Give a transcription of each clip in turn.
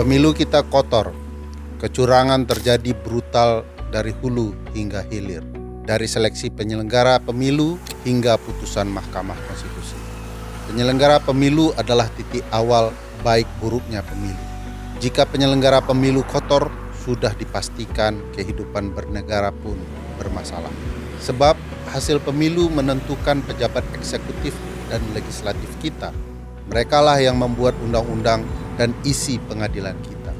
Pemilu kita kotor, kecurangan terjadi brutal dari hulu hingga hilir, dari seleksi penyelenggara pemilu hingga putusan Mahkamah Konstitusi. Penyelenggara pemilu adalah titik awal baik buruknya pemilu. Jika penyelenggara pemilu kotor, sudah dipastikan kehidupan bernegara pun bermasalah. Sebab hasil pemilu menentukan pejabat eksekutif dan legislatif kita. Merekalah yang membuat undang-undang dan isi pengadilan kita.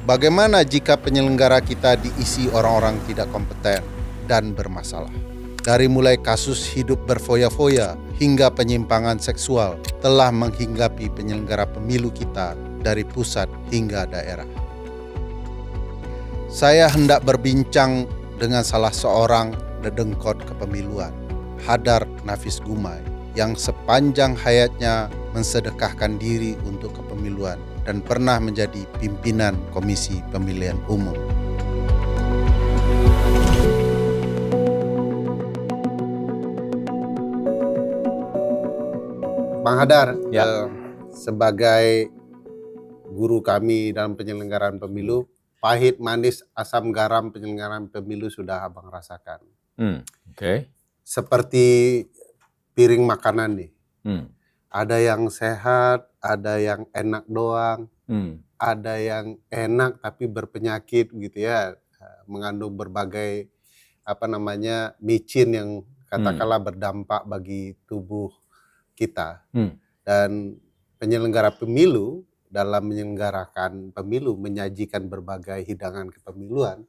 Bagaimana jika penyelenggara kita diisi orang-orang tidak kompeten dan bermasalah? Dari mulai kasus hidup berfoya-foya hingga penyimpangan seksual telah menghinggapi penyelenggara pemilu kita dari pusat hingga daerah. Saya hendak berbincang dengan salah seorang dedengkot kepemiluan, Hadar Nafis Gumai, yang sepanjang hayatnya mensedekahkan diri untuk kepemiluan dan pernah menjadi pimpinan Komisi Pemilihan Umum. Bang Hadar, sebagai guru kami dalam penyelenggaraan pemilu, pahit, manis, asam, garam penyelenggaraan pemilu sudah Abang rasakan. Seperti piring makanan nih. Ada yang sehat, ada yang enak doang, ada yang enak tapi berpenyakit gitu ya, mengandung berbagai micin yang katakanlah berdampak bagi tubuh kita. Dan penyelenggara pemilu dalam menyelenggarakan pemilu menyajikan berbagai hidangan kepemiluan.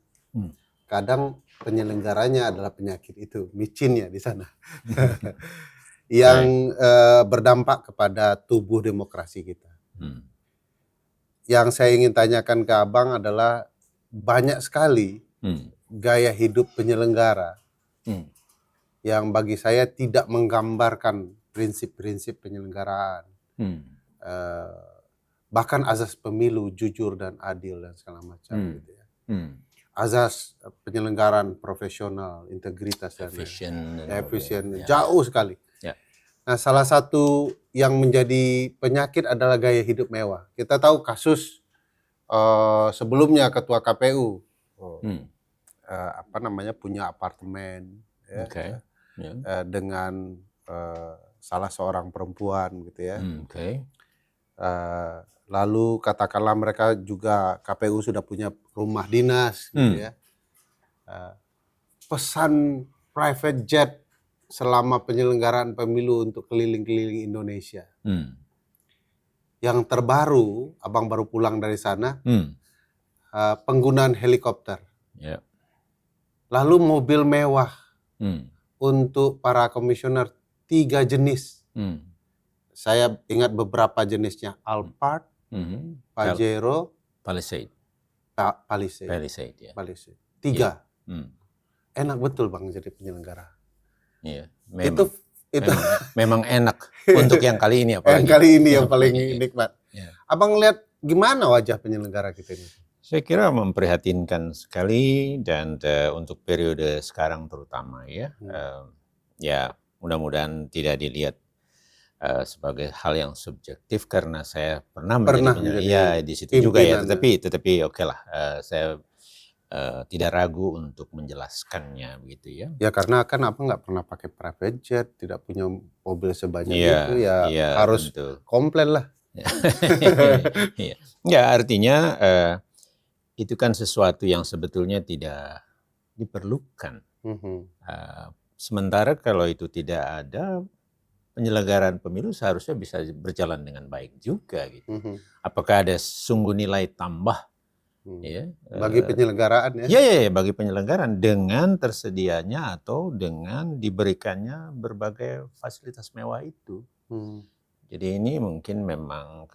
Kadang penyelenggaranya adalah penyakit itu, micinnya di sana. Yang berdampak kepada tubuh demokrasi kita. Yang saya ingin tanyakan ke Abang adalah banyak sekali gaya hidup penyelenggara yang bagi saya tidak menggambarkan prinsip-prinsip penyelenggaraan. Bahkan azas pemilu jujur dan adil dan segala macam gitu ya. Azas penyelenggaraan profesional, integritas dan efisien, jauh sekali. Nah, salah satu yang menjadi penyakit adalah gaya hidup mewah. Kita tahu kasus sebelumnya ketua KPU punya apartemen dengan salah seorang perempuan gitu ya. Lalu katakanlah mereka juga KPU sudah punya rumah dinas gitu ya. Pesan private jet selama penyelenggaraan pemilu untuk keliling-keliling Indonesia. Yang terbaru, Abang baru pulang dari sana, penggunaan helikopter. Lalu mobil mewah untuk para komisioner 3 jenis. Saya ingat beberapa jenisnya, Alphard, Pajero, Palisade. 3. Enak betul Bang jadi penyelenggara. Iya, memang enak untuk yang kali ini apalagi. Yang kali ini yang paling nikmat. Abang lihat gimana wajah penyelenggara kita ini? Saya kira memprihatinkan sekali dan untuk periode sekarang terutama ya. Ya mudah-mudahan tidak dilihat sebagai hal yang subjektif karena saya pernah menjadi di situ juga ya. Tetapi oke lah, saya tidak ragu untuk menjelaskannya begitu ya. Ya karena kan Abang nggak pernah pakai private jet, tidak punya mobil sebanyak itu ya harus komplain lah. Ya artinya itu kan sesuatu yang sebetulnya tidak diperlukan. Sementara kalau itu tidak ada, penyelenggaraan pemilu seharusnya bisa berjalan dengan baik juga gitu. Apakah ada sungguh nilai tambah bagi penyelenggaraan ya? Ya, bagi penyelenggaraan dengan tersedianya atau dengan diberikannya berbagai fasilitas mewah itu. Jadi ini mungkin memang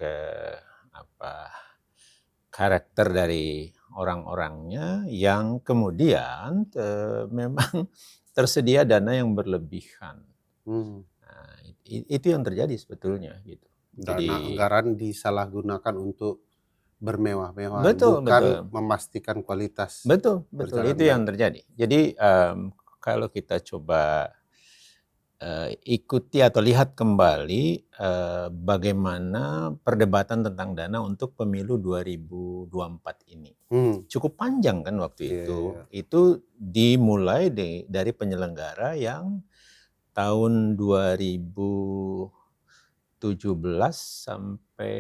karakter dari orang-orangnya yang kemudian memang tersedia dana yang berlebihan. Nah, itu yang terjadi sebetulnya gitu. Dana anggaran disalahgunakan untuk bermewah-mewah, bukan memastikan kualitas. Betul, itu yang terjadi. Jadi kalau kita coba ikuti atau lihat kembali bagaimana perdebatan tentang dana untuk pemilu 2024 ini. Cukup panjang kan waktu itu. Itu dimulai dari penyelenggara yang tahun 2017 sampai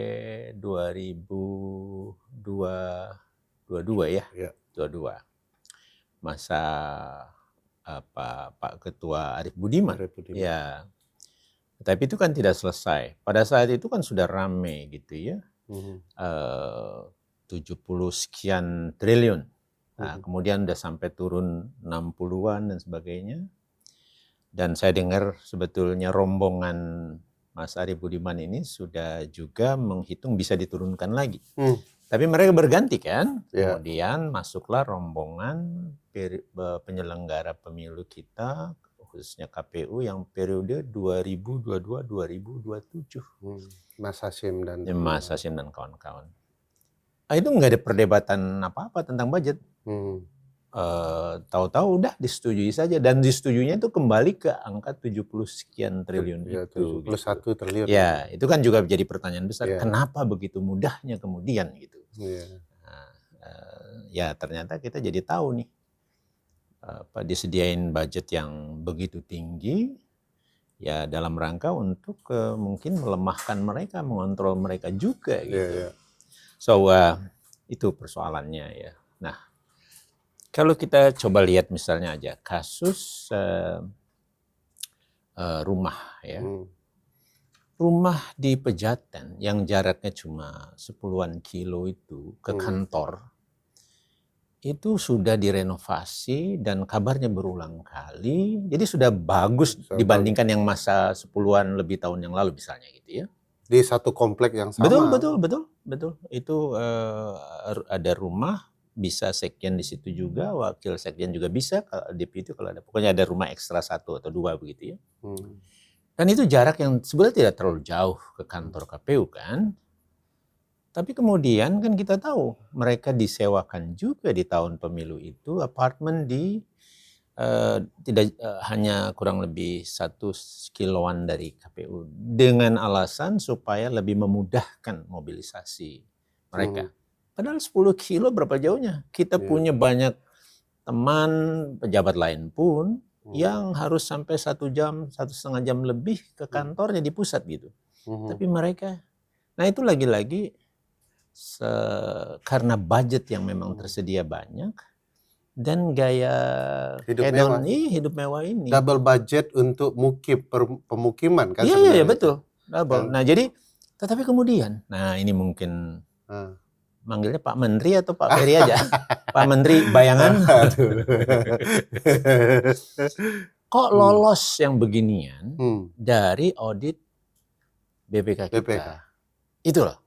2022 ya. 22. Masa Pak Ketua Arief Budiman. Ya. Tapi itu kan tidak selesai. Pada saat itu kan sudah rame gitu ya. 70 sekian triliun. Nah, kemudian udah sampai turun 60-an dan sebagainya. Dan saya dengar sebetulnya rombongan Mas Arief Budiman ini sudah juga menghitung bisa diturunkan lagi. Tapi mereka berganti kan, kemudian masuklah rombongan penyelenggara pemilu kita, khususnya KPU yang periode 2022-2027. Mas Hasyim dan kawan-kawan. Itu nggak ada perdebatan apa-apa tentang budget. Tahu-tahu udah disetujui saja, dan disetujuinya itu kembali ke angka 70 sekian triliun itu. 71 triliun. Ya, itu kan juga jadi pertanyaan besar. Kenapa begitu mudahnya kemudian gitu. Ya ternyata kita jadi tahu nih, disediain budget yang begitu tinggi, ya dalam rangka untuk mungkin melemahkan mereka, mengontrol mereka juga gitu. So itu persoalannya ya. Nah, kalau kita coba lihat misalnya aja kasus rumah ya. Rumah di Pejaten yang jaraknya cuma 10-an kilo itu ke kantor, itu sudah direnovasi dan kabarnya berulang kali. Jadi sudah bagus dibandingkan yang masa 10-an lebih tahun yang lalu misalnya gitu ya. Di satu komplek yang sama. Betul. Itu ada rumah, bisa sekjen di situ juga, wakil sekjen juga bisa, kalau deputi kalau ada. Pokoknya ada rumah ekstra 1 atau 2 begitu ya. Dan itu jarak yang sebenarnya tidak terlalu jauh ke kantor KPU kan. Tapi kemudian kan kita tahu mereka disewakan juga di tahun pemilu itu apartemen di tidak hanya kurang lebih 1 kiloan dari KPU dengan alasan supaya lebih memudahkan mobilisasi mereka. Padahal 10 kilo berapa jauhnya? Kita punya banyak teman pejabat lain pun yang harus sampai 1 jam, 1,5 jam lebih ke kantornya di pusat gitu. Tapi mereka, nah itu lagi-lagi karena budget yang memang tersedia banyak dan gaya hidup mewah ini. Double budget untuk pemukiman kan? Iya betul, double. Nah jadi, tetapi kemudian, nah ini mungkin manggilnya Pak Menteri atau Pak Ferry aja. Pak Menteri bayangan. Kok lolos yang beginian dari audit BPK kita? Itu loh.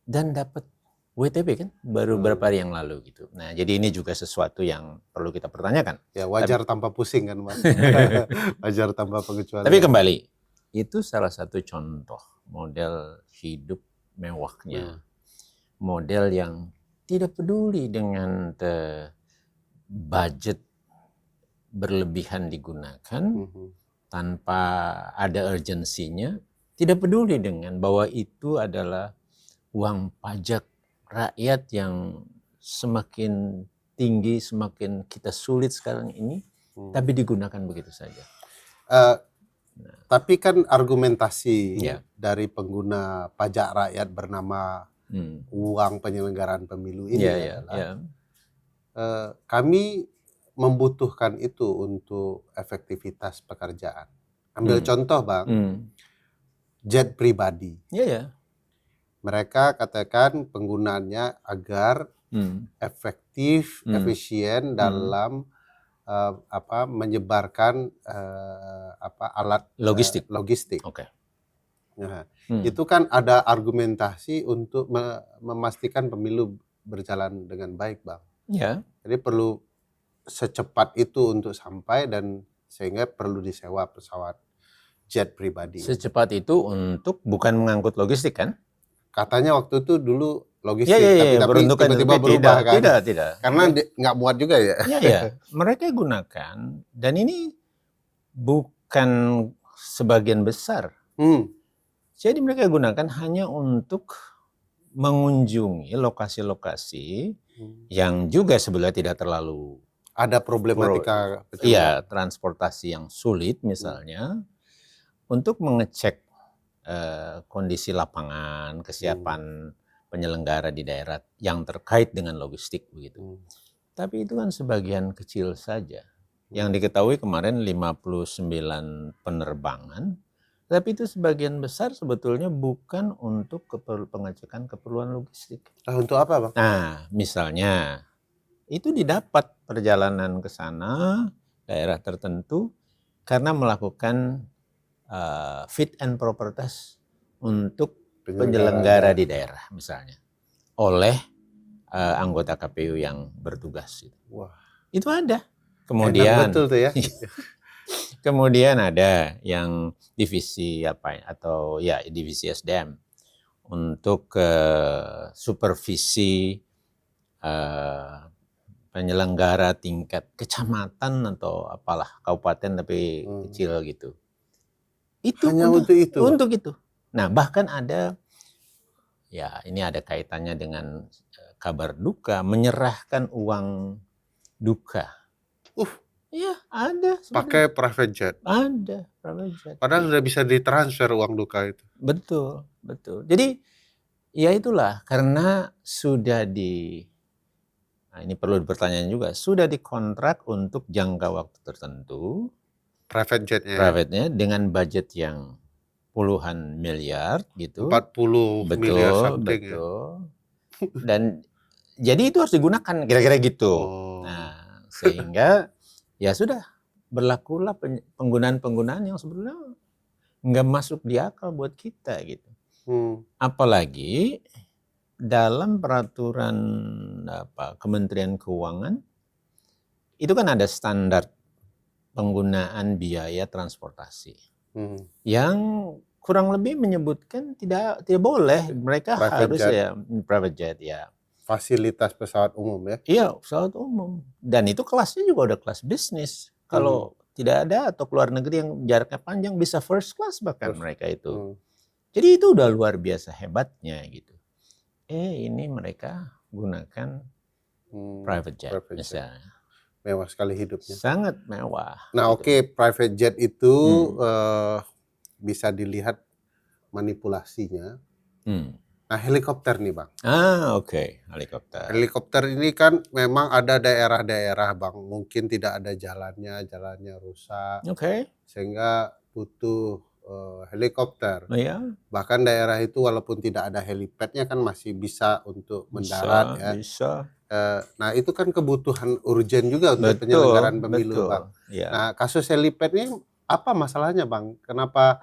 Dan dapat WTP kan baru beberapa hari yang lalu gitu. Nah, jadi ini juga sesuatu yang perlu kita pertanyakan. Ya wajar tanpa pusing kan, Mas. Wajar tanpa pengecualian. Tapi kembali, itu salah satu contoh model hidup mewahnya. Model yang tidak peduli dengan budget berlebihan digunakan tanpa ada urgensinya, tidak peduli dengan bahwa itu adalah uang pajak rakyat yang semakin tinggi, semakin kita sulit sekarang ini, tapi digunakan begitu saja. Tapi kan argumentasi dari pengguna pajak rakyat bernama uang penyelenggaraan pemilu ini adalah kami membutuhkan itu untuk efektivitas pekerjaan. Ambil contoh Bang, jet pribadi. Mereka katakan penggunaannya agar efektif, efisien dalam menyebarkan alat logistik. Nah, itu kan ada argumentasi untuk memastikan pemilu berjalan dengan baik, Bang. Jadi perlu secepat itu untuk sampai, dan sehingga perlu disewa pesawat jet pribadi. Secepat itu untuk bukan mengangkut logistik kan? Katanya waktu itu dulu logistik, tapi tiba-tiba berubah kan? Tidak. Karena nggak muat juga ya? Iya. Mereka gunakan, dan ini bukan sebagian besar. Jadi mereka gunakan hanya untuk mengunjungi lokasi-lokasi yang juga sebenarnya tidak terlalu ada problematika transportasi yang sulit misalnya, untuk mengecek kondisi lapangan, kesiapan penyelenggara di daerah yang terkait dengan logistik begitu. Tapi itu kan sebagian kecil saja. Yang diketahui kemarin 59 penerbangan, tapi itu sebagian besar sebetulnya bukan untuk pengecekan keperluan logistik. Untuk apa, Bang? Nah, misalnya itu didapat perjalanan ke sana, daerah tertentu, karena melakukan fit and proper test untuk penyelenggara di daerah misalnya, oleh anggota KPU yang bertugas. Wah. Itu ada. Kemudian betul tuh ya. Kemudian ada yang divisi divisi SDM untuk supervisi penyelenggara tingkat kecamatan atau apalah kabupaten tapi kecil gitu. Itu hanya untuk itu. Untuk itu. Nah, bahkan ada ini ada kaitannya dengan kabar duka, menyerahkan uang duka. Iya, ada. Pakai private jet. Ada private jet. Padahal sudah bisa ditransfer uang duka itu. Betul. Jadi ya itulah, karena sudah ini perlu pertanyaan juga, sudah dikontrak untuk jangka waktu tertentu. Private jetnya. Private-nya dengan budget yang puluhan miliar gitu. 40 miliar something. Betul. Dan jadi itu harus digunakan kira-kira gitu. Nah, sehingga ya sudah berlakulah penggunaan yang sebetulnya nggak masuk di akal buat kita gitu. Apalagi dalam peraturan Kementerian Keuangan itu kan ada standar penggunaan biaya transportasi yang kurang lebih menyebutkan tidak boleh mereka harus private jet ya. Fasilitas pesawat umum ya? Iya, pesawat umum. Dan itu kelasnya juga udah kelas bisnis. Kalau tidak ada atau keluar negeri yang jaraknya panjang bisa first class bahkan mereka itu. Jadi itu udah luar biasa hebatnya gitu. Ini mereka gunakan private jet misalnya. Mewah sekali hidupnya. Sangat mewah. Nah gitu. Private jet itu bisa dilihat manipulasinya. Nah helikopter nih Bang. Helikopter. Helikopter ini kan memang ada daerah-daerah Bang, mungkin tidak ada jalannya rusak. Sehingga butuh helikopter. Bahkan daerah itu walaupun tidak ada helipadnya kan masih bisa untuk mendarat ya. Bisa. Nah itu kan kebutuhan urgen juga untuk penyelenggaraan pemilu Bang. Nah kasus helipad ini apa masalahnya Bang? Kenapa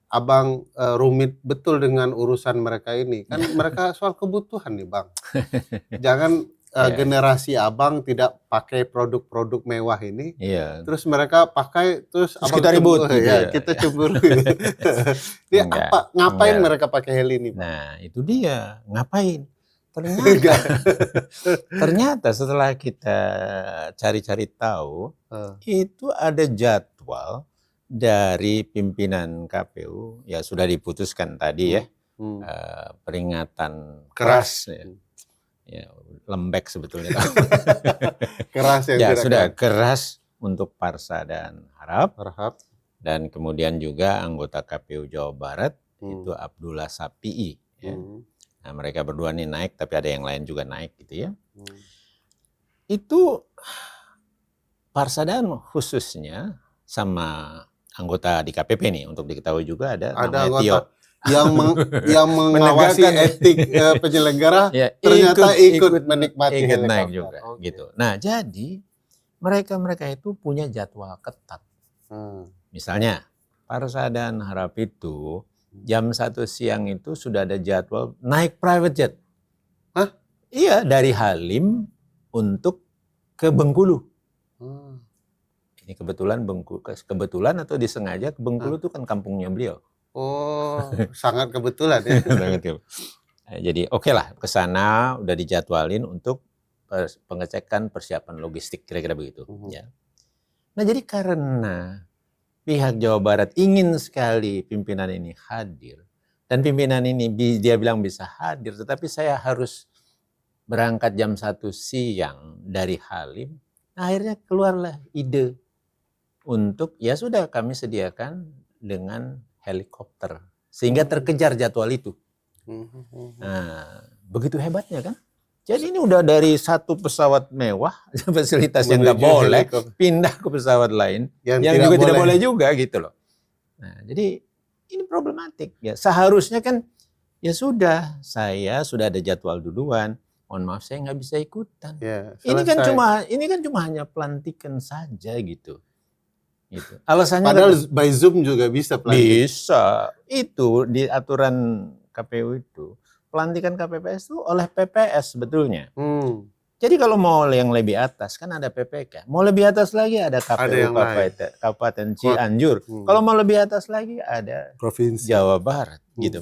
Abang rumit betul dengan urusan mereka ini? Kan mereka soal kebutuhan nih Bang. Jangan generasi Abang tidak pakai produk-produk mewah ini. Terus mereka pakai terus Abang kita ribut. Kita cemburu. Ngapain mereka pakai heli ini Bang? Nah itu dia, ngapain? Ternyata setelah kita cari-cari tahu, itu ada jadwal dari pimpinan KPU, ya sudah diputuskan tadi ya, peringatan keras, ya lembek sebetulnya. Keras ya sudah keras untuk Parsa dan Harap, dan kemudian juga anggota KPU Jawa Barat itu Abdullah Sapii. Ya. Nah mereka berdua nih naik, tapi ada yang lain juga naik gitu ya. Itu Parsa dan khususnya sama anggota di KPP nih, untuk diketahui juga ada namanya Tio yang mengawasi etik penyelenggara ternyata ikut menikmati naik juga gitu. Nah jadi mereka itu punya jadwal ketat. Misalnya Parsa dan Harap itu jam 1 siang itu sudah ada jadwal naik private jet. Iya, dari Halim untuk ke Bengkulu. Ini kebetulan atau disengaja, Bengkulu itu kan kampungnya beliau. Sangat kebetulan ya. Jadi lah ke sana udah dijadwalin untuk pengecekan persiapan logistik kira-kira begitu. Ya. Nah jadi karena pihak Jawa Barat ingin sekali pimpinan ini hadir, dan pimpinan ini dia bilang bisa hadir, tetapi saya harus berangkat jam 1 siang dari Halim, akhirnya keluarlah ide untuk ya sudah kami sediakan dengan helikopter, sehingga terkejar jadwal itu. Nah, begitu hebatnya kan? Jadi ini udah dari satu pesawat mewah, fasilitas yang nggak boleh, pindah ke pesawat lain yang juga tidak boleh juga gitu loh. Nah, jadi ini problematik ya. Seharusnya kan ya sudah, saya sudah ada jadwal duluan. Mohon maaf saya nggak bisa ikutan. Ya, ini kan cuma hanya pelantikan saja gitu. Gitu. Alasannya padahal by Zoom juga bisa pelantikan. Bisa. Itu di aturan KPU itu. Pelantikan KPPS itu oleh PPS sebetulnya. Jadi kalau mau yang lebih atas kan ada PPK. Mau lebih atas lagi ada KPU Kabupaten Cianjur. Kalau mau lebih atas lagi ada Provinsi Jawa Barat gitu.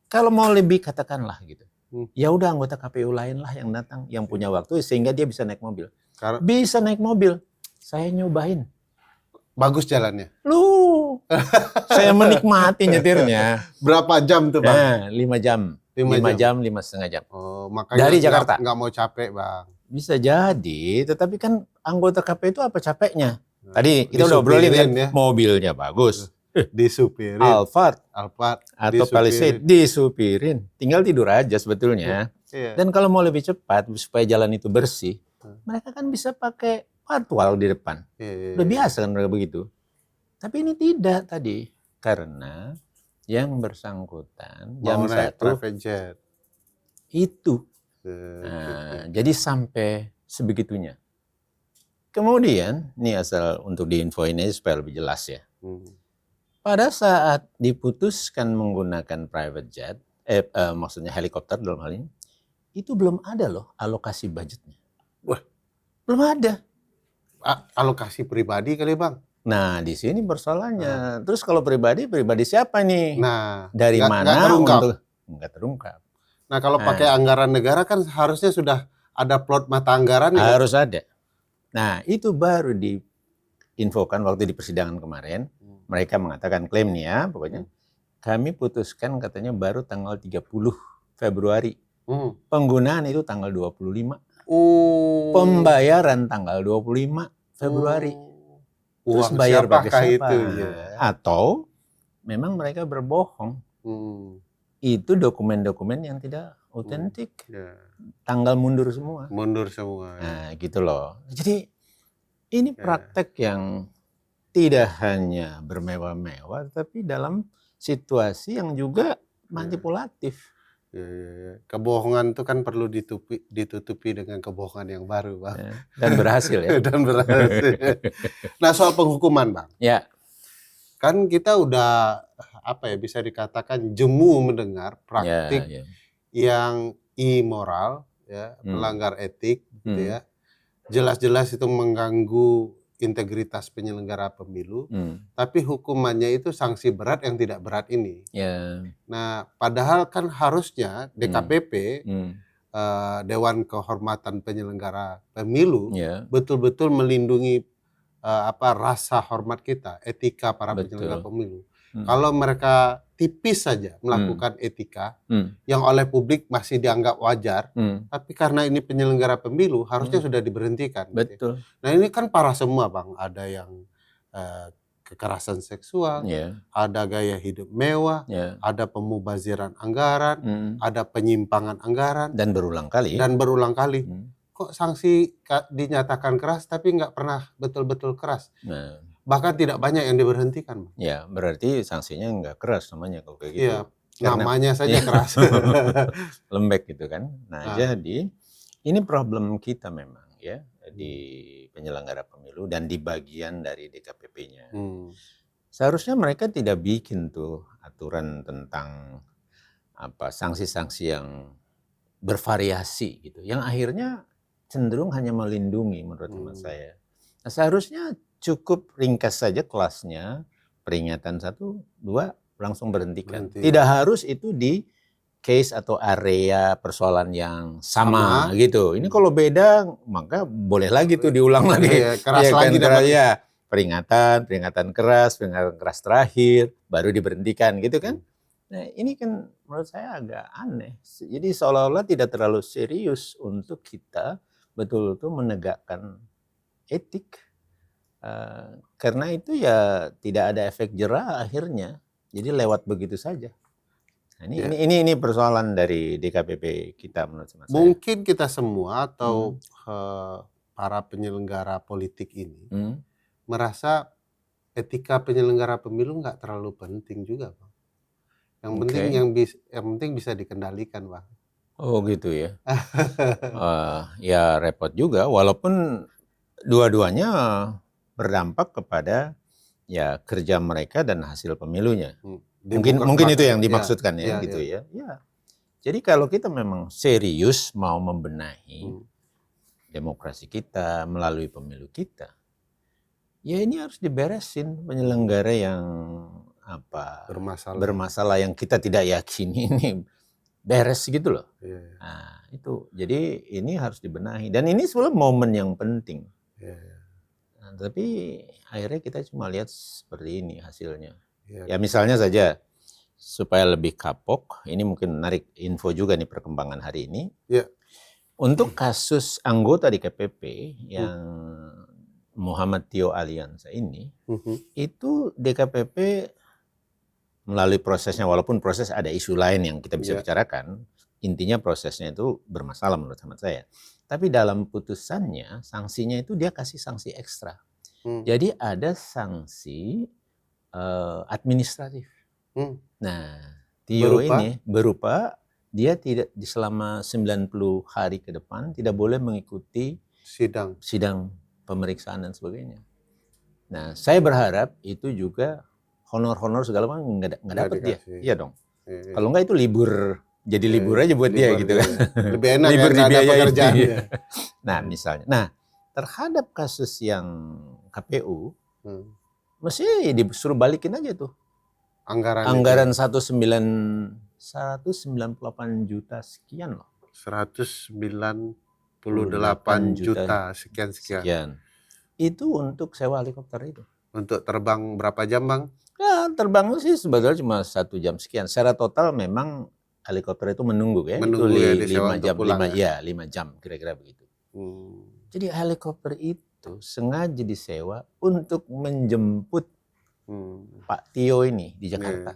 Kalau mau lebih katakanlah gitu. Ya udah anggota KPU lain lah yang datang, yang punya waktu sehingga dia bisa naik mobil. Bisa naik mobil. Saya nyobain. Bagus jalannya. Saya menikmati nyetirnya. Berapa jam tuh Bang? 5 jam. 5 jam, 5,5 jam. Oh, makanya dari Jakarta. Nggak mau capek Bang. Bisa jadi, tetapi kan anggota KPU itu apa capeknya? Tadi kita udah obrolin kan, ya? Mobilnya bagus. Disupirin. Alphard atau Palisade disupirin. Tinggal tidur aja sebetulnya. Dan kalau mau lebih cepat supaya jalan itu bersih, mereka kan bisa pakai patwal di depan. Udah biasa kan mereka begitu. Tapi ini tidak tadi. Karena yang bersangkutan jam 1 private jet. Itu. Nah, jadi sampai sebegitunya. Kemudian, ini asal untuk diinfoin aja supaya lebih jelas ya. Pada saat diputuskan menggunakan private jet, maksudnya helikopter dalam hal ini, itu belum ada loh alokasi budgetnya. Wah, belum ada. Alokasi pribadi kali Bang? Nah, di sini persoalannya. Terus kalau pribadi siapa nih? Nah, dari mana? Nggak terungkap. Nah, kalau pakai anggaran negara kan harusnya sudah ada plot mata anggaran. Harus ada. Nah, itu baru diinfokan waktu di persidangan kemarin. Mereka mengatakan klaim nih ya, pokoknya. Kami putuskan katanya baru tanggal 30 Februari. Penggunaan itu tanggal 25. Pembayaran tanggal 25 Februari. Terus Uang bayar pakai siapa? Itu, ya. Atau memang mereka berbohong. Itu dokumen-dokumen yang tidak otentik. Tanggal mundur semua. Nah, gitu loh. Jadi ini praktek yang tidak hanya bermewah-mewah, tapi dalam situasi yang juga manipulatif. Kebohongan itu kan perlu ditutupi dengan kebohongan yang baru, Bang. Dan berhasil ya. Dan berhasil. Nah, soal penghukuman, Bang. Ya. Kan kita udah bisa dikatakan jemu mendengar praktik yang immoral, ya, melanggar etik, gitu ya. Jelas-jelas itu mengganggu integritas penyelenggara pemilu, tapi hukumannya itu sanksi berat yang tidak berat ini. Nah, padahal kan harusnya DKPP, Dewan Kehormatan Penyelenggara Pemilu, betul-betul melindungi rasa hormat kita, etika para penyelenggara pemilu. Kalau mereka tipis saja melakukan etika yang oleh publik masih dianggap wajar, tapi karena ini penyelenggara pemilu harusnya sudah diberhentikan. Betul. Nah, ini kan parah semua, Bang. Ada yang kekerasan seksual, ada gaya hidup mewah, ada pemubaziran anggaran, ada penyimpangan anggaran, dan berulang kali. Kok sanksi dinyatakan keras tapi nggak pernah betul-betul keras. Bahkan tidak banyak yang diberhentikan. Ya, berarti sanksinya nggak keras namanya kalau kayak gitu. Iya, namanya saja keras. Lembek gitu kan. Nah, jadi ini problem kita memang ya di penyelenggara pemilu dan di bagian dari DKPP-nya. Seharusnya mereka tidak bikin tuh aturan tentang sanksi-sanksi yang bervariasi gitu. Yang akhirnya cenderung hanya melindungi menurut teman saya. Nah, seharusnya cukup ringkas saja kelasnya, peringatan 1, 2, langsung berhentikan. Tidak harus itu di case atau area persoalan yang sama gitu. Ini kalau beda, maka boleh lagi tuh diulang lagi. Keras lagi. peringatan keras terakhir, baru diberhentikan gitu kan. Nah ini kan menurut saya agak aneh. Jadi seolah-olah tidak terlalu serius untuk kita betul-betul menegakkan etik. Karena itu ya tidak ada efek jera akhirnya. Jadi lewat begitu saja. Nah, ini persoalan dari DKPP kita menurut saya. Mungkin kita semua atau para penyelenggara politik ini merasa etika penyelenggara pemilu nggak terlalu penting juga, Bang. Yang penting yang penting bisa dikendalikan, Bang. Oh gitu ya. Ya repot juga, walaupun dua-duanya berdampak kepada ya kerja mereka dan hasil pemilunya. Mungkin itu yang dimaksudkan ya. Jadi kalau kita memang serius mau membenahi demokrasi kita melalui pemilu kita, ya ini harus diberesin penyelenggara yang bermasalah yang kita tidak yakini ini beres gitu loh. Nah, itu. Jadi ini harus dibenahi dan ini sebenarnya momen yang penting. Nah, tapi akhirnya kita cuma lihat seperti ini hasilnya. Ya misalnya saja supaya lebih kapok, ini mungkin menarik info juga nih perkembangan hari ini. Untuk kasus anggota di KPP yang Muhammad Tio Aliansa ini, itu DKPP melalui prosesnya, walaupun proses ada isu lain yang kita bisa bicarakan, intinya prosesnya itu bermasalah menurut saya. Tapi dalam putusannya, sanksinya itu dia kasih sanksi ekstra. Jadi ada sanksi administratif. Nah, Tio ini berupa dia tidak selama 90 hari ke depan tidak boleh mengikuti sidang pemeriksaan dan sebagainya. Nah, saya berharap itu juga honor segala macam nggak dapat dia. Iya dong. Kalau nggak itu libur, jadi libur aja buat dia gitu kan. Lebih enak libur ya, dibiayain. Nah, misalnya. Nah, terhadap kasus yang KPU, mesti disuruh balikin aja tuh. Anggaran 198 juta sekian loh. 198 juta sekian. Itu untuk sewa helikopter itu. Untuk terbang berapa jam, Bang? Ya, terbang sih sebetulnya cuma 1 jam sekian. Secara total memang helikopter itu menunggu ya. Menunggu itu ya, 5 jam, pulang, 5 jam kira-kira begitu. Jadi helikopter itu sengaja disewa untuk menjemput Pak Tio ini di Jakarta.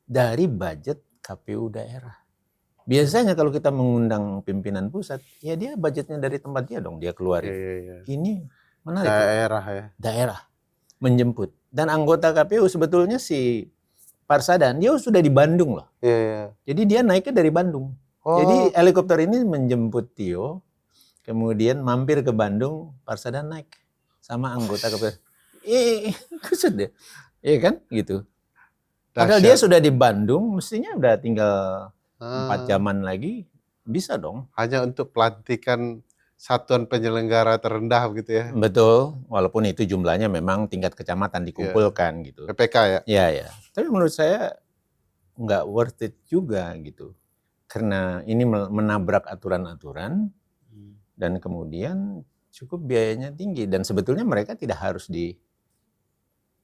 Dari budget KPU daerah. Biasanya kalau kita mengundang pimpinan pusat, ya dia budgetnya dari tempat dia dong, dia keluarin. Ini menarik. Daerah menjemput. Dan anggota KPU sebetulnya si Parsadan, dia sudah di Bandung loh. Jadi dia naiknya dari Bandung. Jadi helikopter ini menjemput Tio, kemudian mampir ke Bandung, Parsadan naik sama anggota KPU. Kusut deh. Iya kan? Gitu. Padahal dia sudah di Bandung, mestinya udah tinggal 4 jaman lagi, bisa dong. Hanya untuk pelantikan satuan penyelenggara terendah gitu ya. Betul, walaupun itu jumlahnya memang tingkat kecamatan dikumpulkan gitu. PPK ya? Iya. Tapi menurut saya nggak worth it juga gitu. Karena ini menabrak aturan-aturan dan kemudian cukup biayanya tinggi. Dan sebetulnya mereka tidak harus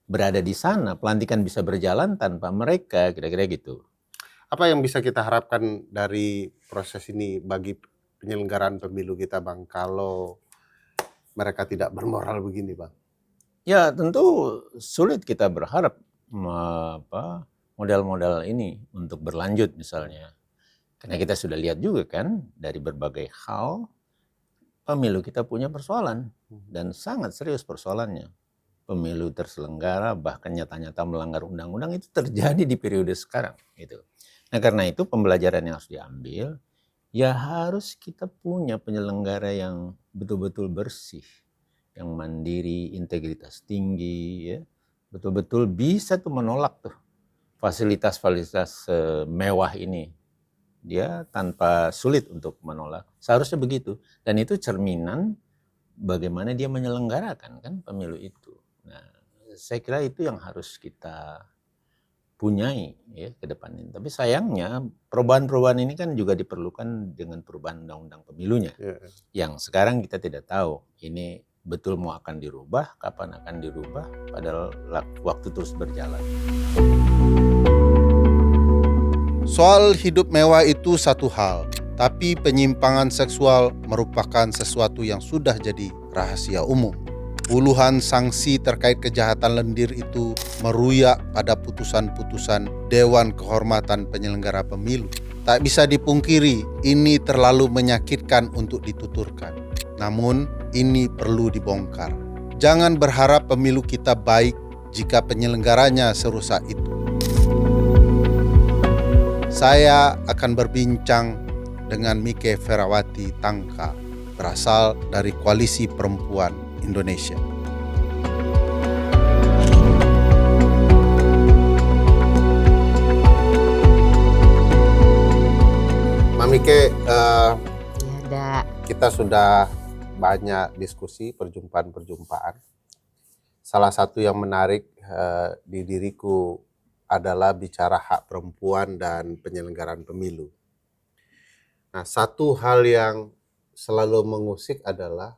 berada di sana. Pelantikan bisa berjalan tanpa mereka, kira-kira gitu. Apa yang bisa kita harapkan dari proses ini bagi penyelenggaraan pemilu kita, Bang, kalau mereka tidak bermoral begini, Bang? Ya tentu sulit kita berharap model-model ini untuk berlanjut misalnya. Karena kita sudah lihat juga kan dari berbagai hal pemilu kita punya persoalan dan sangat serius persoalannya. Pemilu terselenggara bahkan nyata-nyata melanggar undang-undang itu terjadi di periode sekarang gitu. Nah karena itu pembelajaran yang harus diambil ya harus kita punya penyelenggara yang betul-betul bersih, yang mandiri, integritas tinggi ya. Betul-betul bisa tuh menolak tuh fasilitas-fasilitas mewah ini. Dia tanpa sulit untuk menolak. Seharusnya begitu. Dan itu cerminan bagaimana dia menyelenggarakan kan pemilu itu. Nah, saya kira itu yang harus kita punyai ya ke depan ini. Tapi sayangnya perubahan-perubahan ini kan juga diperlukan dengan perubahan undang-undang pemilunya. Yang sekarang kita tidak tahu ini betul mau akan dirubah, kapan akan dirubah, padahal waktu terus berjalan. Soal hidup mewah itu satu hal, tapi penyimpangan seksual merupakan sesuatu yang sudah jadi rahasia umum. Puluhan sanksi terkait kejahatan lendir itu meruyak pada putusan-putusan Dewan Kehormatan Penyelenggara Pemilu. Tak bisa dipungkiri, ini terlalu menyakitkan untuk dituturkan. Namun, ini perlu dibongkar. Jangan berharap pemilu kita baik jika penyelenggaranya serusak itu. Saya akan berbincang dengan Mike Ferawati Tangka, berasal dari Koalisi Perempuan Indonesia. Mike, kita sudah banyak diskusi, perjumpaan-perjumpaan. Salah satu yang menarik di diriku adalah bicara hak perempuan dan penyelenggaraan pemilu. Nah, satu hal yang selalu mengusik adalah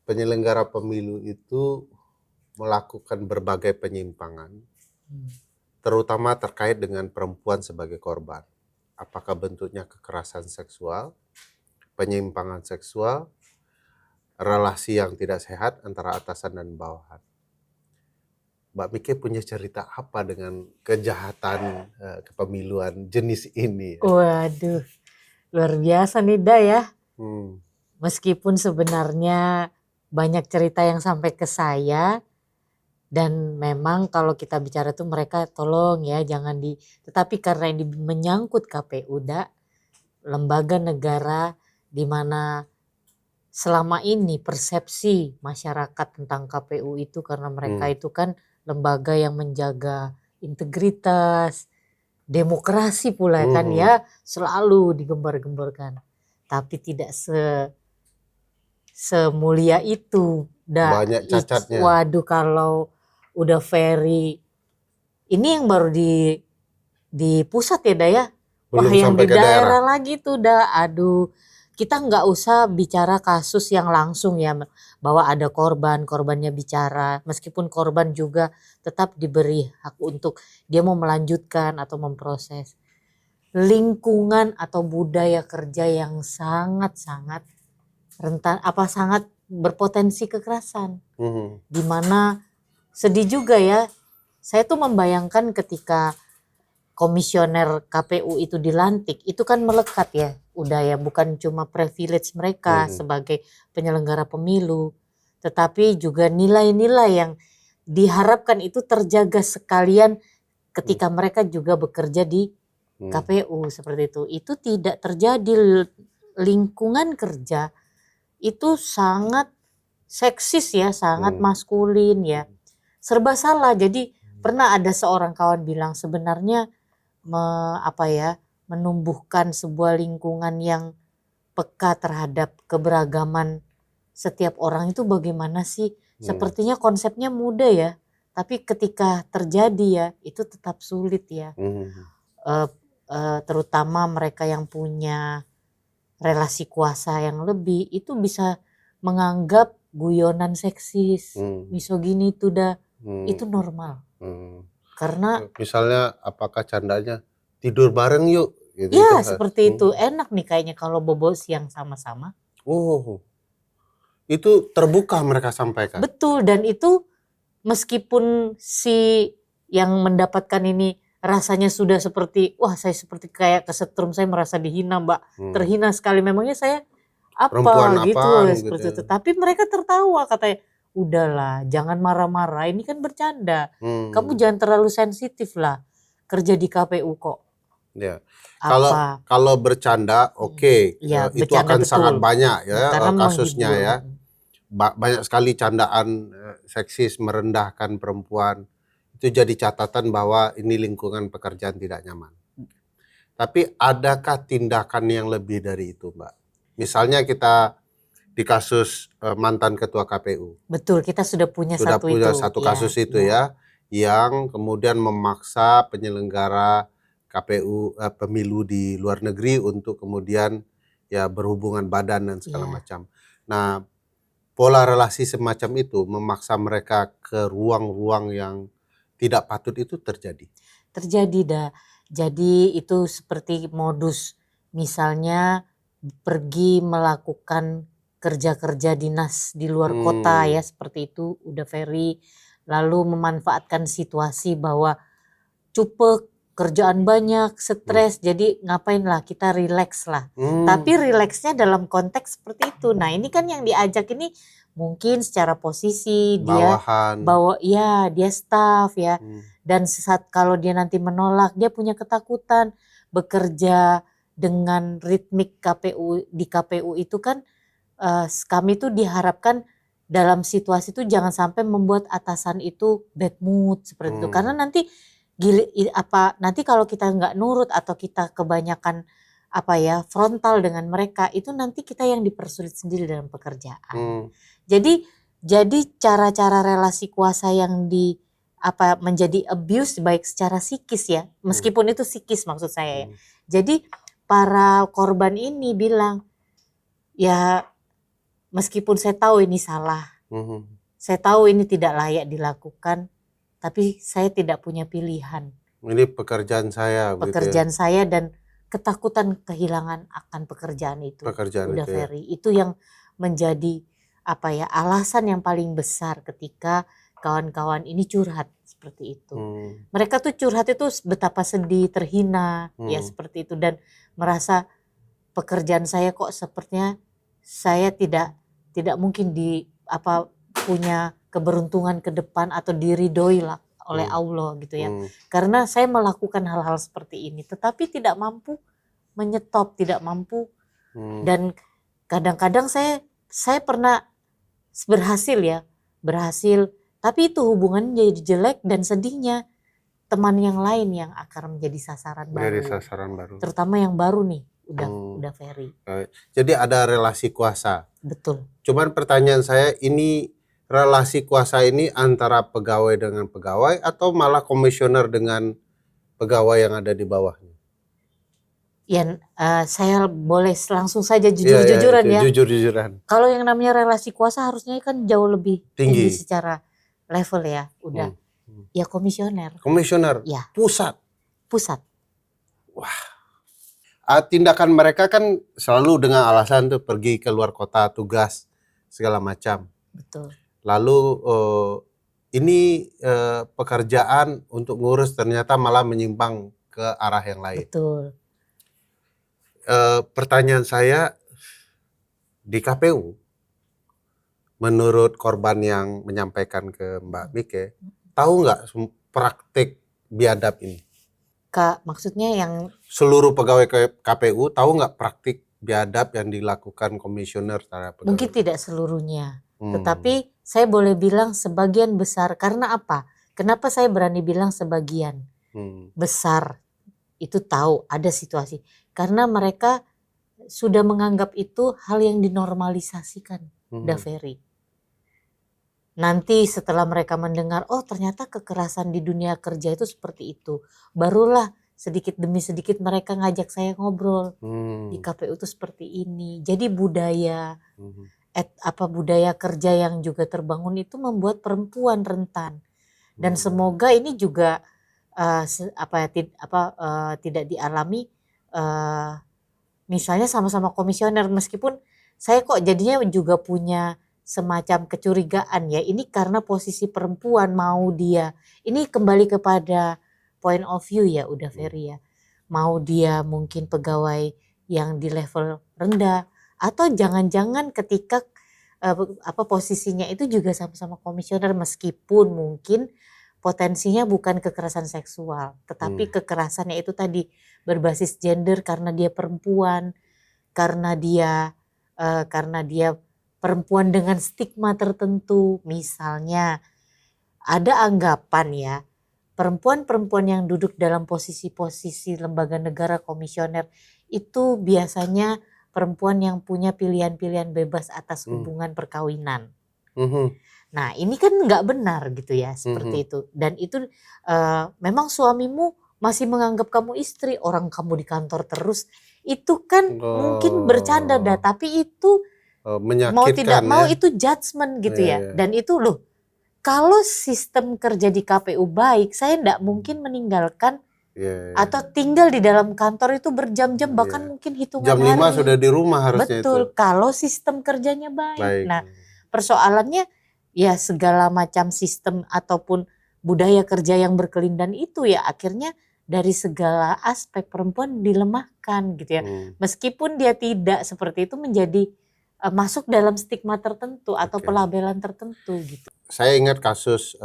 penyelenggara pemilu itu melakukan berbagai penyimpangan, terutama terkait dengan perempuan sebagai korban. Apakah bentuknya kekerasan seksual, penyimpangan seksual, relasi yang tidak sehat antara atasan dan bawahan. Mbak Mike punya cerita apa dengan kejahatan kepemiluan jenis ini? Waduh, luar biasa nih Da ya. Meskipun sebenarnya banyak cerita yang sampai ke saya, dan memang kalau kita bicara tuh mereka tolong ya jangan tetapi karena ini menyangkut KPU lembaga negara di mana selama ini persepsi masyarakat tentang KPU itu karena mereka itu kan lembaga yang menjaga integritas, demokrasi pula kan ya, selalu digembar-gemborkan. Tapi tidak semulia itu. Banyak cacatnya. Waduh, kalau udah ini yang baru di pusat ya ya. Wah, yang di daerah lagi tuh aduh, kita nggak usah bicara kasus yang langsung ya, bahwa ada korbannya bicara, meskipun korban juga tetap diberi hak untuk dia mau melanjutkan atau memproses. Lingkungan atau budaya kerja yang sangat-sangat rentan, sangat berpotensi kekerasan, di mana sedih juga ya. Saya tuh membayangkan ketika komisioner KPU itu dilantik, itu kan melekat ya, udah ya, bukan cuma privilege mereka sebagai penyelenggara pemilu, tetapi juga nilai-nilai yang diharapkan itu terjaga sekalian ketika mereka juga bekerja di KPU seperti itu. Itu tidak terjadi. Lingkungan kerja itu sangat seksis ya, sangat maskulin ya, serba salah. Jadi pernah ada seorang kawan bilang sebenarnya menumbuhkan sebuah lingkungan yang peka terhadap keberagaman setiap orang itu bagaimana sih? Sepertinya konsepnya mudah ya, tapi ketika terjadi ya itu tetap sulit ya. Terutama mereka yang punya relasi kuasa yang lebih itu bisa menganggap guyonan seksis, misogini itu itu normal. Karena misalnya apakah candanya tidur bareng yuk gitu. Ya seperti itu, enak nih kayaknya kalau bobo siang sama-sama. Itu terbuka mereka sampaikan. Betul, dan itu meskipun si yang mendapatkan ini rasanya sudah seperti saya seperti kayak kesetrum, saya merasa dihina Mbak, terhina sekali, memangnya saya apa gitu seperti itu. Tapi mereka tertawa, katanya udahlah jangan marah-marah, ini kan bercanda, kamu jangan terlalu sensitif lah, kerja di KPU kok. Ya. Kalau bercanda ya, itu bercanda akan betul. sangat banyak ya kasusnya menghibur. ya. Banyak sekali candaan seksis, merendahkan perempuan. Itu jadi catatan bahwa ini lingkungan pekerjaan tidak nyaman. Tapi adakah tindakan yang lebih dari itu, Mbak? Misalnya kita di kasus mantan ketua KPU. Betul, kita sudah punya satu kasus itu ya, yang kemudian memaksa penyelenggara KPU pemilu di luar negeri untuk kemudian ya berhubungan badan dan segala macam. Nah, pola relasi semacam itu memaksa mereka ke ruang-ruang yang tidak patut itu terjadi? Terjadi dah. Jadi itu seperti modus, misalnya pergi melakukan kerja-kerja dinas di luar kota ya, seperti itu udah very, lalu memanfaatkan situasi bahwa cupek, kerjaan banyak, stres, jadi ngapain lah kita relax lah. Tapi relaxnya dalam konteks seperti itu. Nah ini kan yang diajak ini mungkin secara posisi dia dia staff ya. Dan saat kalau dia nanti menolak, dia punya ketakutan bekerja dengan ritmik KPU di KPU itu kan kami tuh diharapkan dalam situasi itu jangan sampai membuat atasan itu bad mood seperti itu, karena nanti nanti kalau kita nggak nurut atau kita kebanyakan frontal dengan mereka, itu nanti kita yang dipersulit sendiri dalam pekerjaan. Jadi cara-cara relasi kuasa yang menjadi abuse baik secara psikis ya, meskipun itu psikis maksud saya ya. Jadi para korban ini bilang, ya meskipun saya tahu ini salah, saya tahu ini tidak layak dilakukan, tapi saya tidak punya pilihan. Ini pekerjaan saya. Pekerjaan saya dan ketakutan kehilangan akan pekerjaan itu. Udah very. Itu yang menjadi alasan yang paling besar ketika kawan-kawan ini curhat seperti itu. Mereka tuh curhat itu betapa sedih, terhina ya seperti itu, dan merasa pekerjaan saya kok sepertinya saya tidak mungkin punya keberuntungan ke depan atau diridhoi lah oleh Allah gitu ya. Karena saya melakukan hal-hal seperti ini tetapi tidak mampu menyetop, tidak mampu. Dan kadang-kadang saya pernah berhasil, tapi itu hubungan jadi jelek, dan sedihnya teman yang lain yang akan menjadi sasaran baru. Terutama yang baru nih, udah very. Jadi ada relasi kuasa. Betul. Cuman pertanyaan saya, ini relasi kuasa ini antara pegawai dengan pegawai atau malah komisioner dengan pegawai yang ada di bawahnya? Ya, saya boleh langsung saja jujur-jujuran ya. Jujur-jujuran. Kalau yang namanya relasi kuasa harusnya kan jauh lebih tinggi secara level ya, udah. Ya komisioner. Komisioner. Ya. Pusat. Wah. Tindakan mereka kan selalu dengan alasan tuh pergi ke luar kota, tugas segala macam. Betul. Lalu ini pekerjaan untuk ngurus ternyata malah menyimpang ke arah yang lain. Betul. Pertanyaan saya, di KPU, menurut korban yang menyampaikan ke Mbak Mike, tahu nggak praktik biadab ini? Kak, maksudnya yang seluruh pegawai KPU tahu nggak praktik biadab yang dilakukan komisioner terhadap pegawai? Mungkin tidak seluruhnya, tetapi saya boleh bilang sebagian besar. Karena apa? Kenapa saya berani bilang sebagian besar itu tahu ada situasi? Karena mereka sudah menganggap itu hal yang dinormalisasikan, very. Nanti setelah mereka mendengar, oh ternyata kekerasan di dunia kerja itu seperti itu, barulah sedikit demi sedikit mereka ngajak saya ngobrol. Di KPU itu seperti ini. Jadi budaya budaya kerja yang juga terbangun itu membuat perempuan rentan. Dan semoga ini juga tidak dialami misalnya sama-sama komisioner, meskipun saya kok jadinya juga punya semacam kecurigaan ya, ini karena posisi perempuan mau dia, ini kembali kepada point of view ya, udah very ya, mau dia mungkin pegawai yang di level rendah, atau jangan-jangan ketika posisinya itu juga sama-sama komisioner, meskipun mungkin potensinya bukan kekerasan seksual, tetapi kekerasannya itu tadi berbasis gender, karena dia perempuan, karena dia perempuan dengan stigma tertentu. Misalnya ada anggapan ya, perempuan-perempuan yang duduk dalam posisi-posisi lembaga negara komisioner itu biasanya perempuan yang punya pilihan-pilihan bebas atas hubungan perkawinan. Nah ini kan nggak benar gitu ya, seperti itu. Dan itu memang suamimu masih menganggap kamu istri, orang kamu di kantor terus, itu kan mungkin bercanda dah, tapi itu menyakitkan. Mau tidak mau itu judgement gitu ya. Dan itu loh, kalau sistem kerja di KPU baik, saya tidak mungkin meninggalkan atau tinggal di dalam kantor itu berjam-jam, bahkan mungkin hitungan jam 5 hari. sudah di rumah harusnya. Betul, kalau sistem kerjanya baik. Nah, persoalannya ya segala macam sistem ataupun budaya kerja yang berkelindan itu ya akhirnya dari segala aspek perempuan dilemahkan gitu ya. Meskipun dia tidak seperti itu menjadi masuk dalam stigma tertentu atau pelabelan tertentu gitu. Saya ingat kasus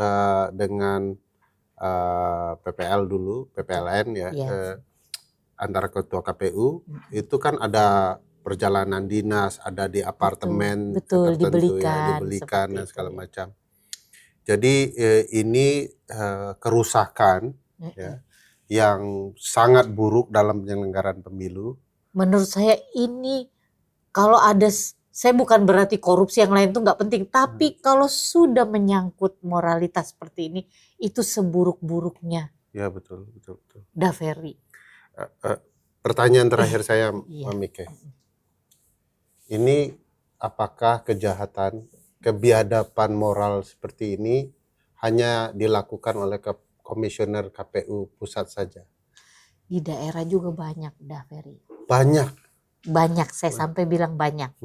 dengan PPL dulu, PPLN ya, antara ketua KPU itu kan ada perjalanan dinas, ada di apartemen betul, tertentu dibelikan dan segala macam. Jadi ini kerusakan ya, yang sangat buruk dalam penyelenggaraan pemilu. Menurut saya ini kalau ada, saya bukan berarti korupsi yang lain itu nggak penting, tapi kalau sudah menyangkut moralitas seperti ini, itu seburuk-buruknya. Ya betul. Daveri. Pertanyaan terakhir saya, Mbak Mike. Ini apakah kejahatan, kebiadaban moral seperti ini hanya dilakukan oleh komisioner KPU pusat saja? Di daerah juga banyak, Daveri. Banyak, saya sampai bilang banyak.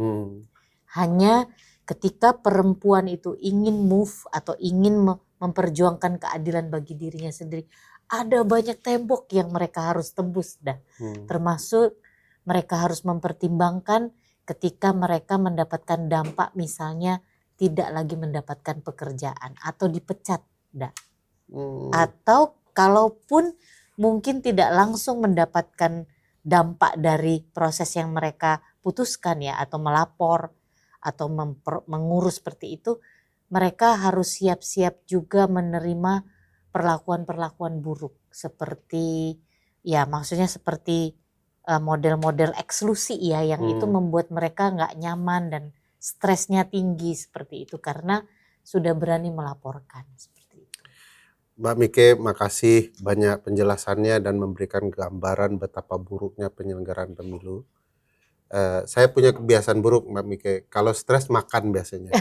Hanya ketika perempuan itu ingin move atau ingin memperjuangkan keadilan bagi dirinya sendiri, ada banyak tembok yang mereka harus tembus termasuk mereka harus mempertimbangkan ketika mereka mendapatkan dampak, misalnya tidak lagi mendapatkan pekerjaan atau dipecat atau kalaupun mungkin tidak langsung mendapatkan dampak dari proses yang mereka putuskan ya, atau melapor atau mengurus seperti itu, mereka harus siap-siap juga menerima perlakuan-perlakuan buruk seperti ya maksudnya seperti model-model eksklusi ya yang itu membuat mereka nggak nyaman dan stresnya tinggi seperti itu karena sudah berani melaporkan seperti itu. Mbak Mike, makasih banyak penjelasannya dan memberikan gambaran betapa buruknya penyelenggaraan pemilu. Saya punya kebiasaan buruk, Mbak Mike. Kalau stres makan biasanya.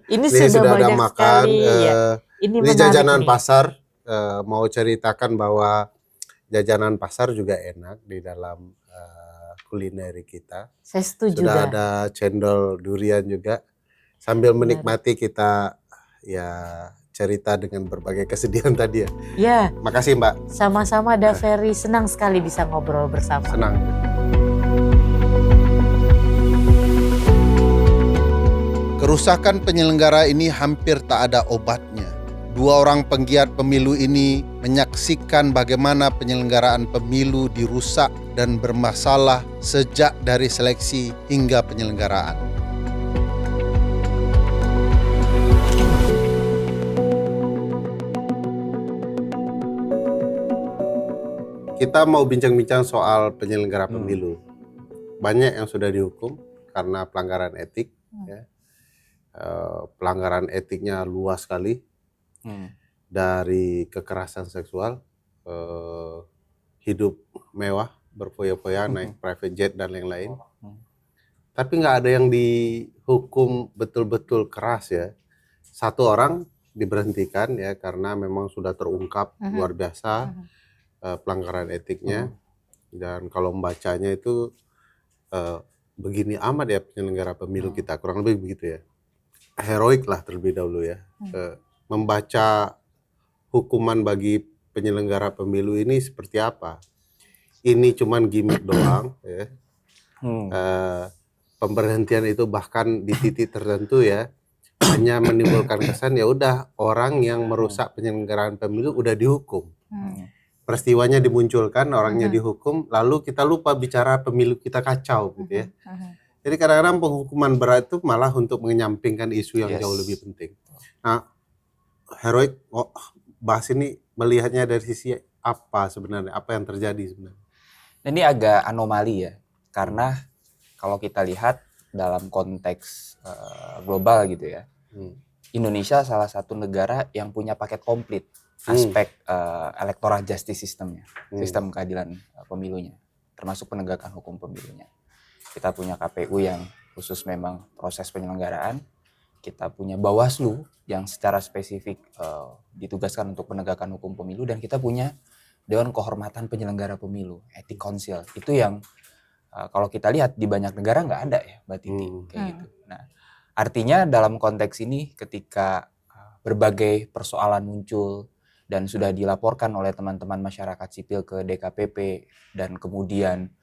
Ini sudah ada makan. Ini jajanan nih. Pasar. Mau ceritakan bahwa jajanan pasar juga enak di dalam kulineri kita. Saya setuju. Sudah ada cendol durian juga. Sambil menikmati kita ya cerita dengan berbagai kesedihan tadi ya. Ya. Makasih Mbak. Sama-sama Daveri, senang sekali bisa ngobrol bersama. Senang. Kerusakan penyelenggara ini hampir tak ada obatnya. Dua orang penggiat pemilu ini menyaksikan bagaimana penyelenggaraan pemilu dirusak dan bermasalah sejak dari seleksi hingga penyelenggaraan. Kita mau bincang-bincang soal penyelenggara pemilu. Banyak yang sudah dihukum karena pelanggaran etik. Ya. Pelanggaran etiknya luas sekali. Dari kekerasan seksual, hidup mewah, berfoya-foya, naik private jet dan lain-lain. Tapi nggak ada yang dihukum betul-betul keras ya. Satu orang diberhentikan ya karena memang sudah terungkap luar biasa pelanggaran etiknya. Dan kalau membacanya itu begini amat ya penyelenggara pemilu kita, kurang lebih begitu ya. Heroik lah terlebih dahulu ya. Membaca hukuman bagi penyelenggara pemilu ini seperti apa. Ini cuman gimmick doang ya. Pemberhentian itu bahkan di titik tertentu ya hanya menimbulkan kesan ya udah orang yang merusak penyelenggaraan pemilu udah dihukum. Peristiwanya dimunculkan, orangnya dihukum, lalu kita lupa bicara pemilu kita kacau gitu ya. Jadi kadang-kadang penghukuman berat itu malah untuk menyampingkan isu yang jauh lebih penting. Nah, Heroik bahas ini melihatnya dari sisi apa sebenarnya, apa yang terjadi sebenarnya? Ini agak anomali ya, karena kalau kita lihat dalam konteks global gitu ya, Indonesia salah satu negara yang punya paket komplit aspek electoral justice systemnya, sistem keadilan pemilunya, termasuk penegakan hukum pemilunya. Kita punya KPU yang khusus memang proses penyelenggaraan. Kita punya Bawaslu yang secara spesifik ditugaskan untuk penegakan hukum pemilu, dan kita punya Dewan Kehormatan Penyelenggara Pemilu, Ethic Council. Itu yang kalau kita lihat di banyak negara nggak ada ya, Mbak Titi, kayak gitu. Nah, artinya dalam konteks ini ketika berbagai persoalan muncul dan sudah dilaporkan oleh teman-teman masyarakat sipil ke DKPP, dan kemudian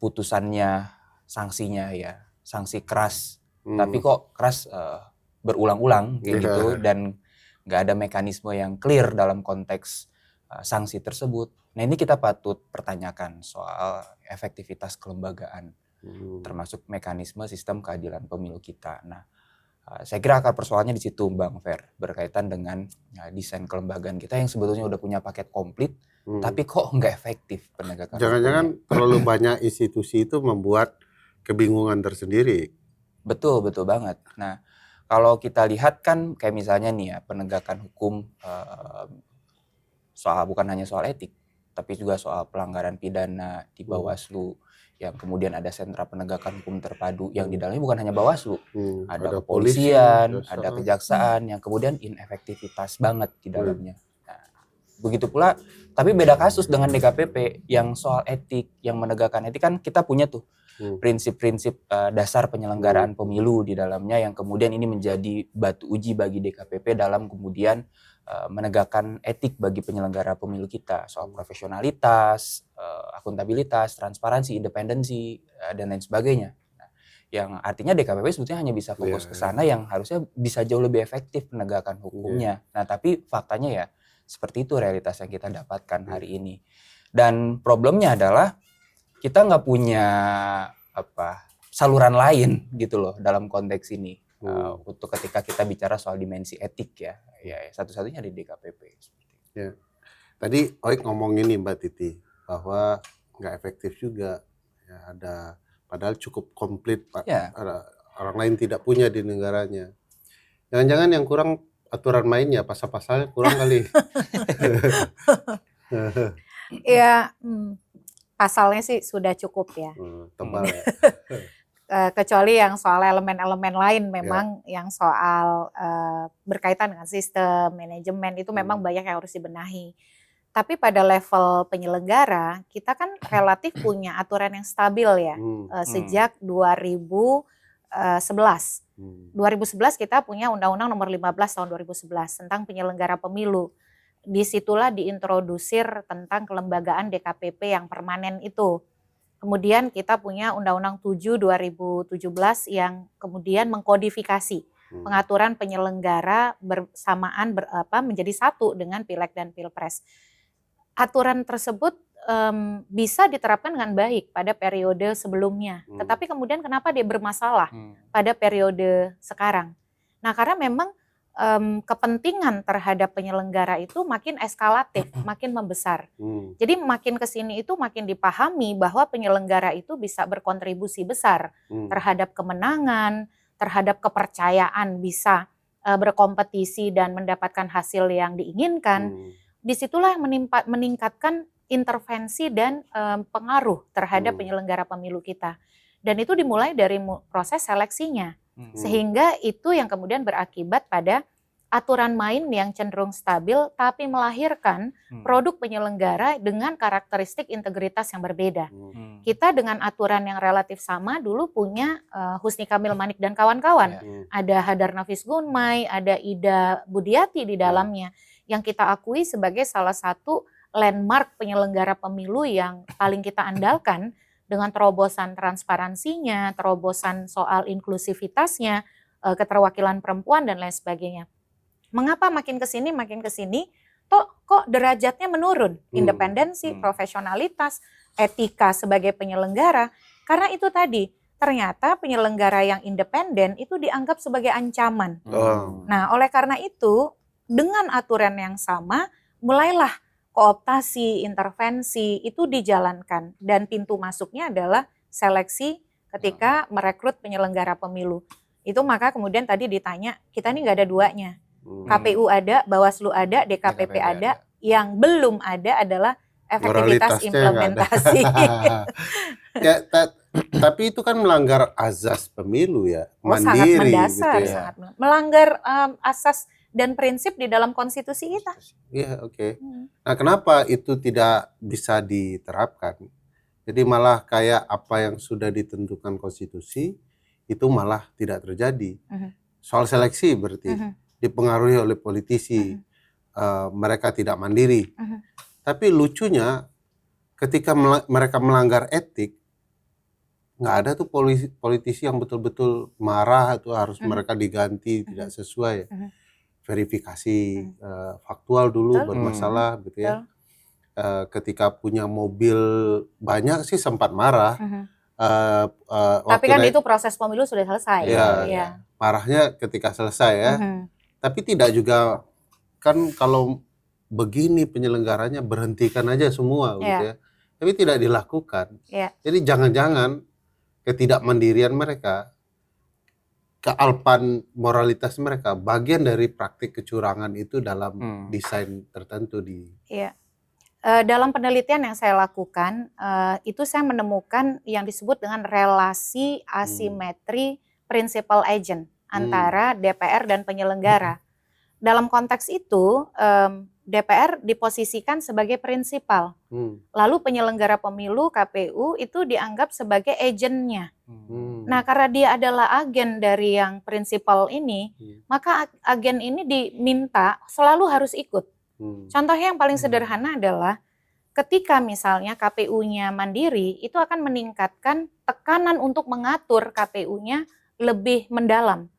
putusannya, sanksinya ya, sanksi keras, tapi kok keras berulang-ulang kayak gitu, dan nggak ada mekanisme yang clear dalam konteks sanksi tersebut. Nah, ini kita patut pertanyakan soal efektivitas kelembagaan, termasuk mekanisme sistem keadilan pemilu kita. Nah, saya kira akar persoalannya di situ, Bang Fer, berkaitan dengan desain kelembagaan kita yang sebetulnya udah punya paket komplit, tapi kok nggak efektif penegakan. Jangan-jangan terlalu banyak institusi itu membuat kebingungan tersendiri. Betul banget. Nah, kalau kita lihat kan kayak misalnya nih ya, penegakan hukum soal bukan hanya soal etik, tapi juga soal pelanggaran pidana di Bawaslu, yang kemudian ada sentra penegakan hukum terpadu yang di dalamnya bukan hanya Bawaslu, ada kepolisian, ada kejaksaan yang kemudian inefektivitas banget di dalamnya. Nah, begitu pula, tapi beda kasus dengan DKPP yang soal etik, yang menegakkan etik kan kita punya tuh prinsip-prinsip dasar penyelenggaraan pemilu di dalamnya, yang kemudian ini menjadi batu uji bagi DKPP dalam kemudian menegakkan etik bagi penyelenggara pemilu kita, soal profesionalitas, akuntabilitas, transparansi, independensi, dan lain sebagainya. Nah, yang artinya DKPP sebetulnya hanya bisa fokus ke sana, yang harusnya bisa jauh lebih efektif penegakan hukumnya. Nah, tapi faktanya ya seperti itu realitas yang kita dapatkan hari ini. Dan problemnya adalah kita nggak punya saluran lain gitu loh dalam konteks ini. Untuk ketika kita bicara soal dimensi etik ya satu-satunya di DKPP. Ya. Tadi Oik ngomong ini Mbak Titi, bahwa nggak efektif juga. Ya, ada padahal cukup komplit Pak. Ya. Orang lain tidak punya di negaranya. Jangan-jangan yang kurang aturan mainnya, pasal-pasalnya kurang kali. Ya, pasalnya sih sudah cukup ya. Tebal ya. Kecuali yang soal elemen-elemen lain memang yang soal berkaitan dengan sistem, manajemen itu memang banyak yang harus dibenahi. Tapi pada level penyelenggara kita kan relatif punya aturan yang stabil ya sejak 2011. 2011 kita punya Undang-Undang Nomor 15 tahun 2011 tentang penyelenggara pemilu. Disitulah diintrodusir tentang kelembagaan DKPP yang permanen itu. Kemudian kita punya Undang-Undang 7 2017 yang kemudian mengkodifikasi pengaturan penyelenggara bersamaan menjadi satu dengan Pileg dan Pilpres. Aturan tersebut bisa diterapkan dengan baik pada periode sebelumnya. Tetapi kemudian kenapa dia bermasalah pada periode sekarang? Nah, karena memang kepentingan terhadap penyelenggara itu makin eskalatif, makin membesar. Jadi makin kesini itu makin dipahami bahwa penyelenggara itu bisa berkontribusi besar terhadap kemenangan, terhadap kepercayaan bisa berkompetisi dan mendapatkan hasil yang diinginkan. Disitulah yang meningkatkan intervensi dan pengaruh terhadap penyelenggara pemilu kita. Dan itu dimulai dari proses seleksinya. Sehingga itu yang kemudian berakibat pada aturan main yang cenderung stabil tapi melahirkan produk penyelenggara dengan karakteristik integritas yang berbeda. Kita dengan aturan yang relatif sama dulu punya Husni Kamil Manik dan kawan-kawan. Ada Hadar Nafis Gunmai, ada Ida Budiati di dalamnya yang kita akui sebagai salah satu landmark penyelenggara pemilu yang paling kita andalkan, dengan terobosan transparansinya, terobosan soal inklusivitasnya, keterwakilan perempuan dan lain sebagainya. Mengapa makin kesini kok derajatnya menurun? Independensi, profesionalitas, etika sebagai penyelenggara. Karena itu tadi, ternyata penyelenggara yang independen itu dianggap sebagai ancaman. Nah, oleh karena itu, dengan aturan yang sama, mulailah kooptasi, intervensi itu dijalankan, dan pintu masuknya adalah seleksi ketika merekrut penyelenggara pemilu. Itu maka kemudian tadi ditanya, kita ini nggak ada duanya. KPU ada, Bawaslu ada, DKPP ada, yang belum ada adalah efektivitas implementasi. Ya, tapi itu kan melanggar azas pemilu ya, mandiri sangat mendasar, gitu ya. sangat melanggar asas dan prinsip di dalam konstitusi kita. Iya, oke. Nah, kenapa itu tidak bisa diterapkan? Jadi malah kayak apa yang sudah ditentukan konstitusi itu malah tidak terjadi. Soal seleksi berarti dipengaruhi oleh politisi, mereka tidak mandiri. Tapi lucunya ketika mereka melanggar etik, nggak ada tuh politisi yang betul-betul marah atau harus mereka diganti tidak sesuai. Verifikasi faktual dulu bermasalah gitu ya. Ketika punya mobil banyak sih sempat marah. Tapi kan itu proses pemilu sudah selesai. Ya. Marahnya ketika selesai ya. Tapi tidak juga, kan kalau begini penyelenggaranya berhentikan aja semua gitu ya. Tapi tidak dilakukan. Jadi jangan-jangan ketidakmandirian mereka, kealpan moralitas mereka bagian dari praktik kecurangan itu dalam desain tertentu di. Dalam penelitian yang saya lakukan, itu saya menemukan yang disebut dengan relasi asimetri principal agent antara DPR dan penyelenggara. Dalam konteks itu, DPR diposisikan sebagai prinsipal, lalu penyelenggara pemilu KPU itu dianggap sebagai agennya. Nah, karena dia adalah agen dari yang prinsipal ini, maka agen ini diminta selalu harus ikut. Contohnya yang paling sederhana adalah ketika misalnya KPU-nya mandiri, itu akan meningkatkan tekanan untuk mengatur KPU-nya lebih mendalam.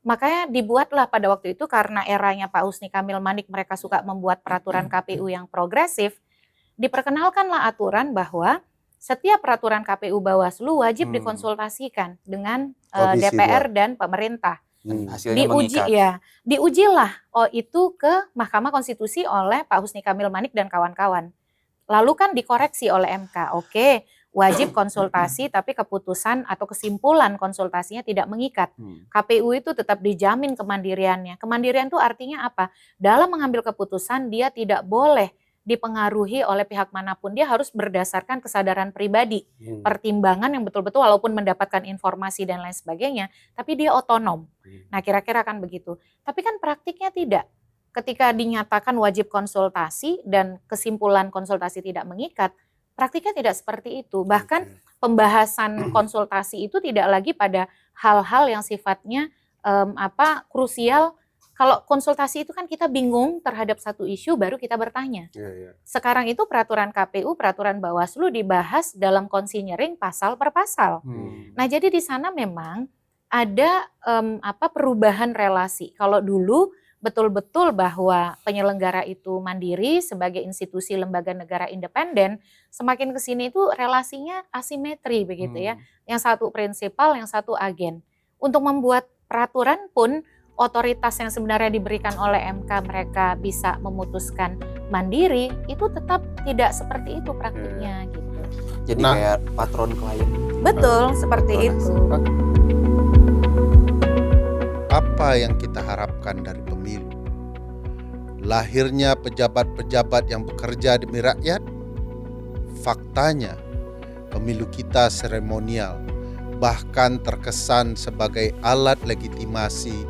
Makanya dibuatlah pada waktu itu, karena eranya Pak Husni Kamil Manik mereka suka membuat peraturan KPU yang progresif, diperkenalkanlah aturan bahwa setiap peraturan KPU Bawaslu wajib dikonsultasikan dengan DPR dan pemerintah. Diujilah itu ke Mahkamah Konstitusi oleh Pak Husni Kamil Manik dan kawan-kawan. Lalu kan dikoreksi oleh MK. Oke, wajib konsultasi tapi keputusan atau kesimpulan konsultasinya tidak mengikat. KPU itu tetap dijamin kemandiriannya. Kemandirian itu artinya apa? Dalam mengambil keputusan dia tidak boleh dipengaruhi oleh pihak manapun. Dia harus berdasarkan kesadaran pribadi, pertimbangan yang betul-betul walaupun mendapatkan informasi dan lain sebagainya, tapi dia otonom. Nah, kira-kira kan begitu. Tapi kan praktiknya tidak. Ketika dinyatakan wajib konsultasi dan kesimpulan konsultasi tidak mengikat, praktiknya tidak seperti itu. Bahkan pembahasan konsultasi itu tidak lagi pada hal-hal yang sifatnya krusial. Kalau konsultasi itu kan kita bingung terhadap satu isu baru kita bertanya. Sekarang itu peraturan KPU, peraturan Bawaslu dibahas dalam konsinyering pasal per pasal. Nah, jadi di sana memang ada perubahan relasi. Kalau dulu betul-betul bahwa penyelenggara itu mandiri sebagai institusi lembaga negara independen, semakin ke sini itu relasinya asimetri begitu ya. Yang satu prinsipal, yang satu agen. Untuk membuat peraturan pun otoritas yang sebenarnya diberikan oleh MK mereka bisa memutuskan mandiri, itu tetap tidak seperti itu praktiknya gitu. Jadi kayak patron klien. Betul, seperti itu. Apa yang kita harapkan dari pemilu? Lahirnya pejabat-pejabat yang bekerja demi rakyat? Faktanya, pemilu kita seremonial, bahkan terkesan sebagai alat legitimasi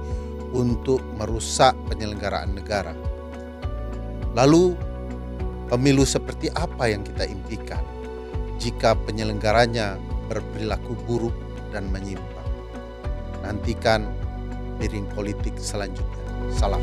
untuk merusak penyelenggaraan negara. Lalu, pemilu seperti apa yang kita impikan jika penyelenggaranya berperilaku buruk dan menyimpang? Nantikan Piring Politik selanjutnya. Salam.